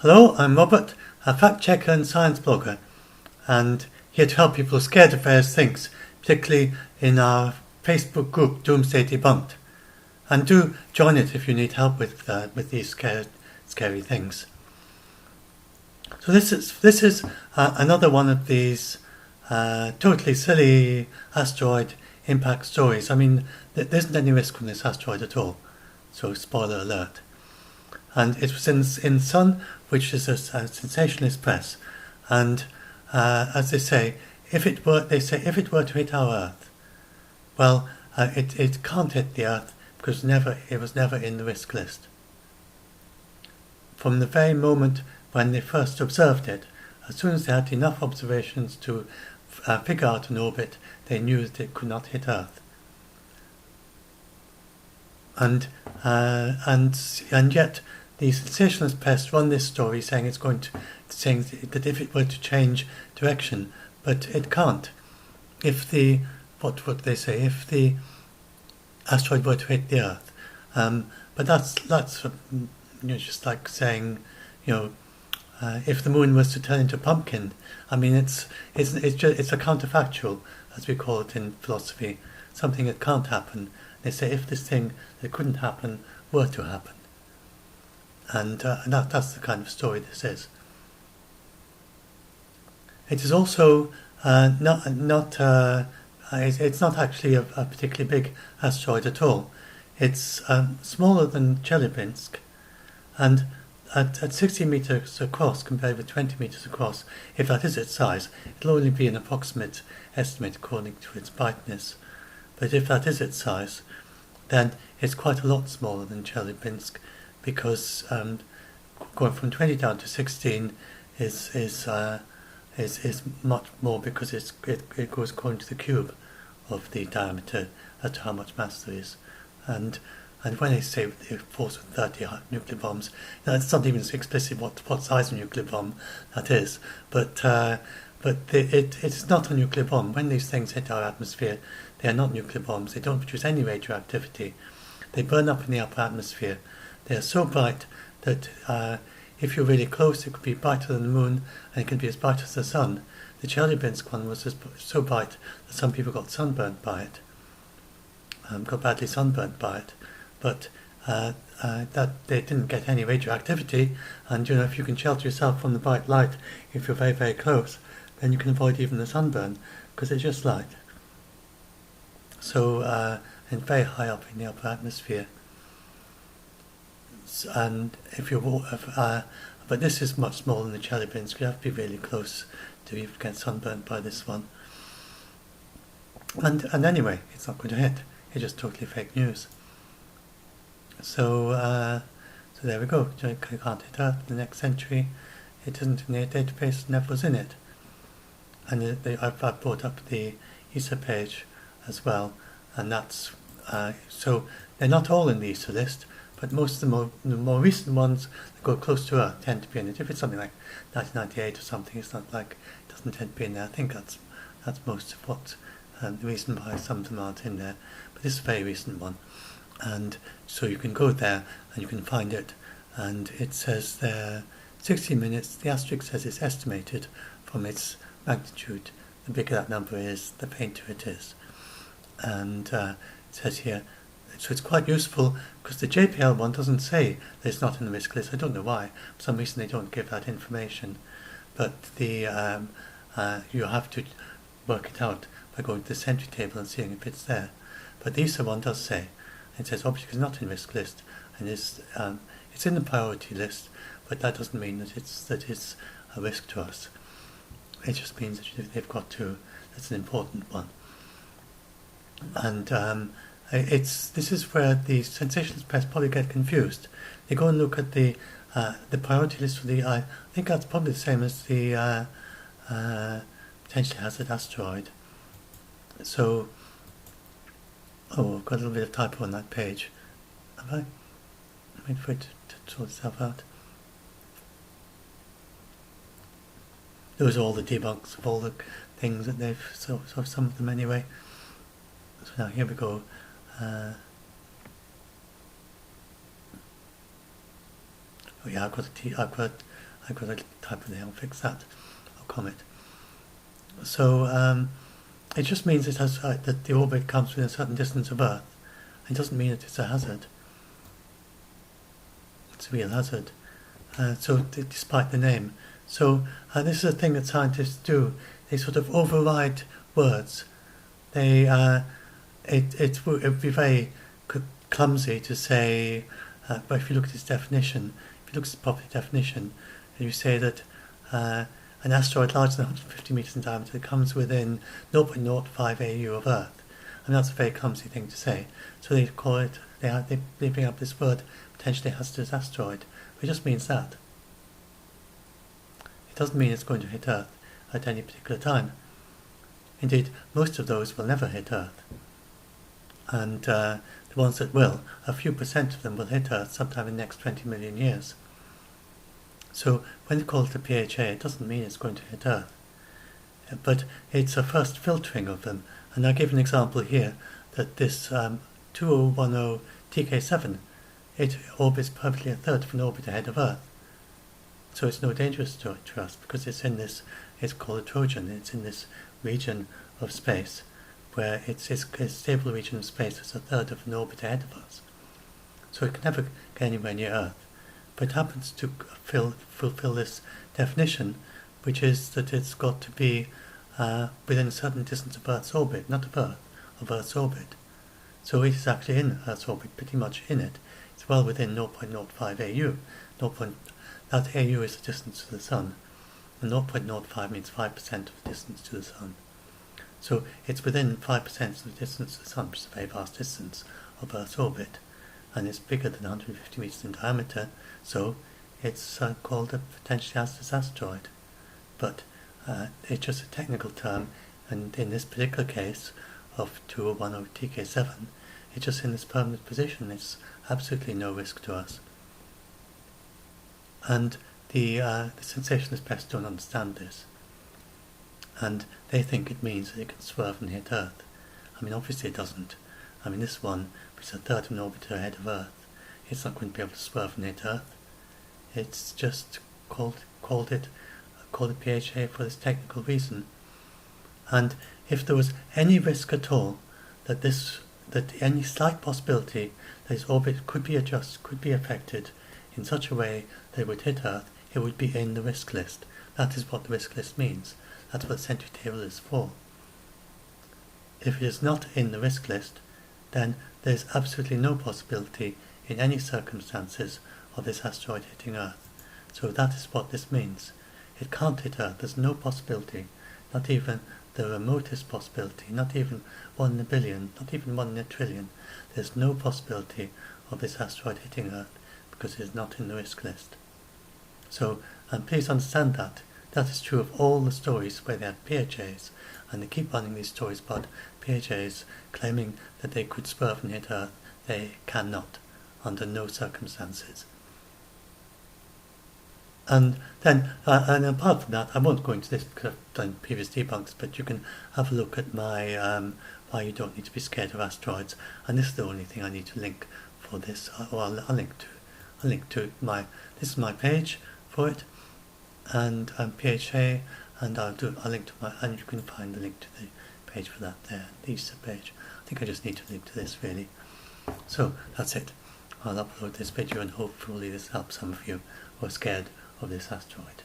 Hello, I'm Robert, a fact checker and science blogger, and here to help people scared of various things, particularly in our Facebook group Doomsday Debunked. And do join it if you need help with these scary things. So this is another one of these totally silly asteroid impact stories. I mean, there isn't any risk from this asteroid at all. So spoiler alert. And it was in Sun, which is a sensationalist press. And as they say, if it were to hit our Earth, well, it can't hit the Earth because it was never in the risk list. From the very moment when they first observed it, as soon as they had enough observations to figure out an orbit, they knew that it could not hit Earth. And yet the sensationalist press run this story saying saying that if it were to change direction, but it can't. If the asteroid were to hit the Earth, but that's just like saying, if the moon was to turn into a pumpkin. I mean, it's a counterfactual, as we call it in philosophy, something that can't happen. They say if this thing that couldn't happen were to happen, and that's the kind of story this is. It is also it's not actually a particularly big asteroid at all. It's smaller than Chelyabinsk, and at 60 meters across compared with 20 meters across, if that is its size, it'll only be an approximate estimate according to its brightness. But if that is its size, then it's quite a lot smaller than Chelyabinsk, because going from 20 down to 16 is much more, because it goes according to the cube of the diameter as to how much mass there is. And when they say the force of 30 nuclear bombs, it's not even explicit what size of nuclear bomb that is. But it's not a nuclear bomb. When these things hit our atmosphere, they are not nuclear bombs. They don't produce any radioactivity. They burn up in the upper atmosphere. They are so bright that if you're really close, it could be brighter than the moon, and it can be as bright as the sun. The Chelyabinsk one was so bright that some people got sunburned by it, got badly sunburned by it. But that they didn't get any radioactivity, and if you can shelter yourself from the bright light, if you're very, very close, then you can avoid even the sunburn, because it's just light. So, and very high up in the upper atmosphere. And but this is much smaller than the Chelyabinsk. You have to be really close to even get sunburned by this one. And anyway, it's not going to hit. It's just totally fake news. So there we go. You can't hit Earth in the next century. It isn't in the database, never was in it. And I've brought up the ESA page as well, and that's so they're not all in the ESA list, but most of the more recent ones that go close to Earth tend to be in it. If it's something like 1998 or something, it's not like it doesn't tend to be in there. I think that's most of what the reason why some of them aren't in there. But this is a very recent one. And so you can go there and you can find it, and it says there 60 minutes. The asterisk says it's estimated from its magnitude. The bigger that number is, the fainter it is. And it says here, so it's quite useful, because the JPL one doesn't say that it's not in the risk list. I don't know why. For some reason they don't give that information. But you have to work it out by going to the Sentry table and seeing if it's there. But the ESA one does say. It says object is not in risk list, and it's in the priority list, but that doesn't mean that it's a risk to us. It just means that they've got to. That's an important one. And this is where the sensationalist press probably get confused. They go and look at the priority list for the. I think that's probably the same as the potentially hazardous asteroid. So. Oh, I've got a little bit of typo on that page. Have I? Wait for it to sort itself out. Those are all the debunks of all the things that they've, so some of them anyway. So now here we go. Oh yeah, I've got I've got to type in there and fix that, or comet. So it just means it has that the orbit comes within a certain distance of Earth. It doesn't mean that it's a hazard. It's a real hazard. So despite the name. So this is a thing that scientists do. They sort of override words. They it would be very clumsy to say, but if you look at its definition, if you look at its proper definition, and you say that an asteroid larger than 150 meters in diameter comes within 0.05 AU of Earth, and that's a very clumsy thing to say. So they call it, they bring up this word, potentially hazardous asteroid, which just means that. It doesn't mean it's going to hit Earth at any particular time. Indeed, most of those will never hit Earth. And the ones that will, a few percent of them will hit Earth sometime in the next 20 million years. So when they call it a PHA, it doesn't mean it's going to hit Earth. But it's a first filtering of them. And I'll give an example here that this 2010 TK7, it orbits perfectly a third of an orbit ahead of Earth. So it's no dangerous to us because it's in this, it's called a Trojan, it's in this region of space where it's a stable region of space that's a third of an orbit ahead of us. So it can never get anywhere near Earth. But it happens to fulfill this definition, which is that it's got to be within a certain distance of Earth's orbit, not of Earth, of Earth's orbit. So it is actually in Earth's orbit, pretty much in it. It's well within 0.05 AU. That AU is the distance to the Sun, and 0.05 means 5% of the distance to the Sun. So it's within 5% of the distance to the Sun, which is a very vast distance of Earth's orbit, and it's bigger than 150 meters in diameter, so it's called a potentially hazardous asteroid. But it's just a technical term, and in this particular case of 2010 TK7, it's just in this permanent position. It's absolutely no risk to us. And the sensationalists best don't understand this. And they think it means that it can swerve and hit Earth. I mean, obviously it doesn't. I mean, this one, which is a third of an orbit ahead of Earth, it's not going to be able to swerve and hit Earth. It's just called it PHA for this technical reason. And if there was any risk at all that any slight possibility that its orbit could be adjusted, could be affected in such a way that it would hit Earth, it would be in the risk list. That is what the risk list means. That's what the century table is for. If it is not in the risk list, then there is absolutely no possibility in any circumstances of this asteroid hitting Earth. So that is what this means. It can't hit Earth. There's no possibility, not even the remotest possibility, not even 1 in a billion, not even 1 in a trillion. There's no possibility of this asteroid hitting Earth because it is not in the risk list. So, and please understand that. That is true of all the stories where they had PHAs, and they keep running these stories about PHAs claiming that they could swerve and hit Earth. They cannot, under no circumstances. And then, and apart from that, I won't go into this because I've done previous debunks, but you can have a look at my why you don't need to be scared of asteroids, and this is the only thing I need to link for this, or I'll link to my, this is my page for it, and PHA, and I'll link to my, and you can find the link to the page for that there, the Easter page. I think I just need to link to this really. So that's it. I'll upload this video and hopefully this helps some of you who are scared of this asteroid.